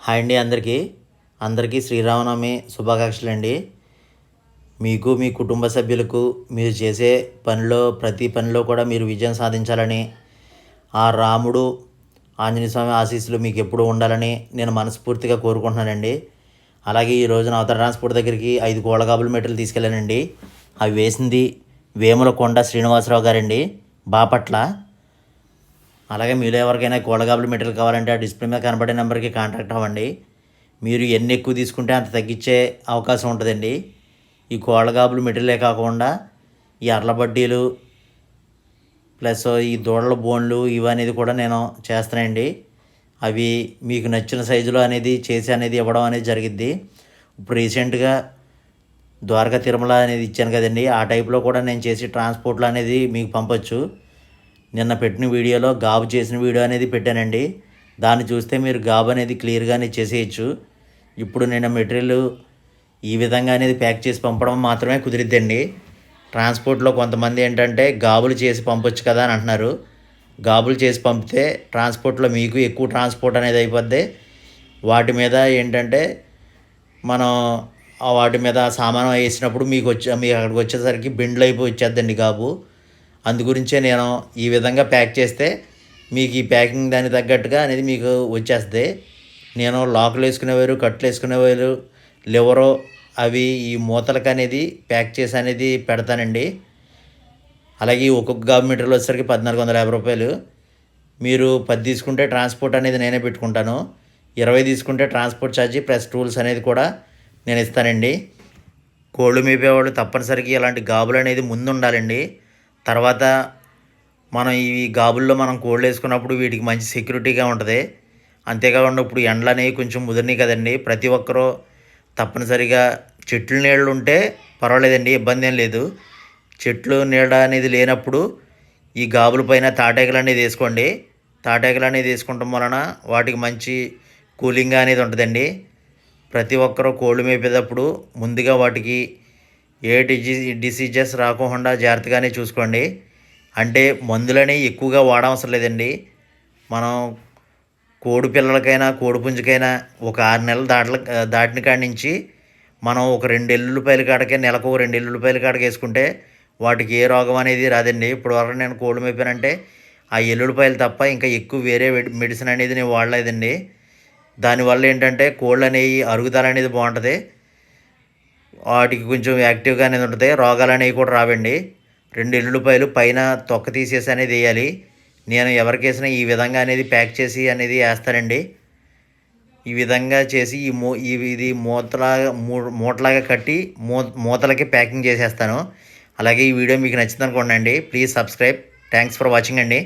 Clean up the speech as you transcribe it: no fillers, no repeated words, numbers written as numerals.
Hi అండి అందరికీ శ్రీరామనవమి శుభాకాంక్షలు అండి. మీకు మీ కుటుంబ సభ్యులకు మీరు చేసే ప్రతి పనిలో కూడా మీరు విజయం సాధించాలని, ఆ రాముడు ఆంజనేయ స్వామి ఆశీస్సులు మీకు ఎప్పుడూ ఉండాలని నేను మనస్ఫూర్తిగా కోరుకుంటున్నానండి. అలాగే ఈ రోజున అవతర ట్రాన్స్పోర్ట్ దగ్గరికి 5 కోళ్ళగాబుల మెటీరియల్ తీసుకెళ్ళానండి. అవి వేసింది వేములకొండ శ్రీనివాసరావు గారండి, బాపట్ల. అలాగే మీలో ఎవరికైనా కోళ్ళగాబుల మెటీరియల్ కావాలంటే ఆ డిస్ప్లే మీద కనబడే నెంబర్కి కాంటాక్ట్ అవ్వండి. మీరు ఎన్ని ఎక్కువ తీసుకుంటే అంత తగ్గించే అవకాశం ఉంటుందండి. ఈ కోళ్ళగాబుల మెటీరియలే కాకుండా ఈ అర్లబడ్డీలు ప్లస్ ఈ దూడల బోన్లు ఇవనేది కూడా నేను చేస్తానండి. అవి మీకు నచ్చిన సైజులో అనేది చేసి అనేది ఇవ్వడం అనేది జరిగిద్ది. ఇప్పుడు రీసెంట్గా ద్వారకా తిరుమల అనేది ఇచ్చాను కదండి, ఆ టైప్లో కూడా నేను చేసి ట్రాన్స్పోర్ట్లో అనేది మీకు పంపొచ్చు. నిన్న పెట్టిన వీడియోలో గాబు చేసిన వీడియో అనేది పెట్టానండి. దాన్ని చూస్తే మీరు గాబు అనేది క్లియర్గానే చేసేయచ్చు. ఇప్పుడు నేను మెటీరియల్ ఈ విధంగా అనేది ప్యాక్ చేసి పంపడం మాత్రమే కుదిరిద్దండి. ట్రాన్స్పోర్ట్లో కొంతమంది ఏంటంటే గాబులు చేసి పంపొచ్చు కదా అని అంటున్నారు. గాబులు చేసి పంపితే ట్రాన్స్పోర్ట్లో మీకు ఎక్కువ ట్రాన్స్పోర్ట్ అనేది అయిపోద్ది. వాటి మీద ఏంటంటే మనం వాటి మీద సామాను వేసినప్పుడు మీకు అక్కడికి వచ్చేసరికి బెండ్లు అయిపోయి వచ్చేద్దండి గాబు. అందుగురించే నేను ఈ విధంగా ప్యాక్ చేస్తే మీకు ఈ ప్యాకింగ్ దానికి తగ్గట్టుగా అనేది మీకు వచ్చేస్తుంది. నేను లాకులు వేసుకునేవారు, కట్లు వేసుకునేవారు, లివరో అవి ఈ మూతలకు అనేది ప్యాక్ చేసి అనేది పెడతానండి. అలాగే ఒక్కొక్క గాబు మెటీరియల్ వచ్చేసరికి 1450 రూపాయలు. మీరు 10 తీసుకుంటే ట్రాన్స్పోర్ట్ అనేది నేనే పెట్టుకుంటాను. 20 తీసుకుంటే ట్రాన్స్పోర్ట్ ఛార్జీ ప్లస్ టూల్స్ అనేది కూడా నేను ఇస్తానండి. కోళ్ళు మేపేవాళ్ళు తప్పనిసరిగా ఇలాంటి గాబులు అనేది ముందు ఉండాలండి. తర్వాత మనం ఈ గాబుల్లో మనం కోళ్ళు వేసుకున్నప్పుడు వీటికి మంచి సెక్యూరిటీగా ఉంటుంది. అంతేకాకుండా ఇప్పుడు ఎండలు అనేవి కొంచెం ముదిరినాయి కదండి. ప్రతి ఒక్కరూ తప్పనిసరిగా చెట్లు నీళ్ళు ఉంటే పర్వాలేదండి, ఇబ్బంది ఏం లేదు. చెట్లు నీడ అనేది లేనప్పుడు ఈ గాబుల పైన తాటాకులు అనేది వేసుకోండి. తాటాకులు అనేది వేసుకోవటం వలన వాటికి మంచి కూలింగ్ అనేది ఉంటుందండి. ప్రతి ఒక్కరూ కోళ్ళు మేపేటప్పుడు ముందుగా వాటికి ఏ డిసీజెస్ రాకుండా జాగ్రత్తగానే చూసుకోండి. అంటే మందులని ఎక్కువగా వాడవసరం లేదండి. మనం కోడి పిల్లలకైనా కోడి పుంజుకైనా ఒక 6 నెలలు దాటిన కాడి నుంచి మనం ఒక 2 ఎల్లుల్లిపాయల కాడకే నెలకు 2 ఎల్లుల్లిపాయల కాడకి వేసుకుంటే వాటికి ఏ రోగం అనేది రాదండి. ఇప్పుడు వరకు నేను కోళ్ళు మేపానంటే ఆ ఎల్లుల్లిపాయలు తప్ప ఇంకా ఎక్కువ వేరే మెడిసిన్ అనేది నేను వాడలేదండి. దానివల్ల ఏంటంటే కోళ్ళు అనేవి అరుగుదల అనేది బాగుంటుంది, వాటికి కొంచెం యాక్టివ్గా అనేది ఉంటుంది, రోగాలు అనేవి కూడా రావండి. 2 ఎల్లుల్లిపాయలు పైన తొక్క తీసేసి అనేది వేయాలి. నేను ఎవరికి వేసినా ఈ విధంగా అనేది ప్యాక్ చేసి అనేది వేస్తానండి. ఈ విధంగా చేసి ఇది మూటలాగా కట్టి మూతలకి ప్యాకింగ్ చేసేస్తాను. అలాగే ఈ వీడియో మీకు నచ్చింది అనుకోండి. Please subscribe. Thanks for watching అండి.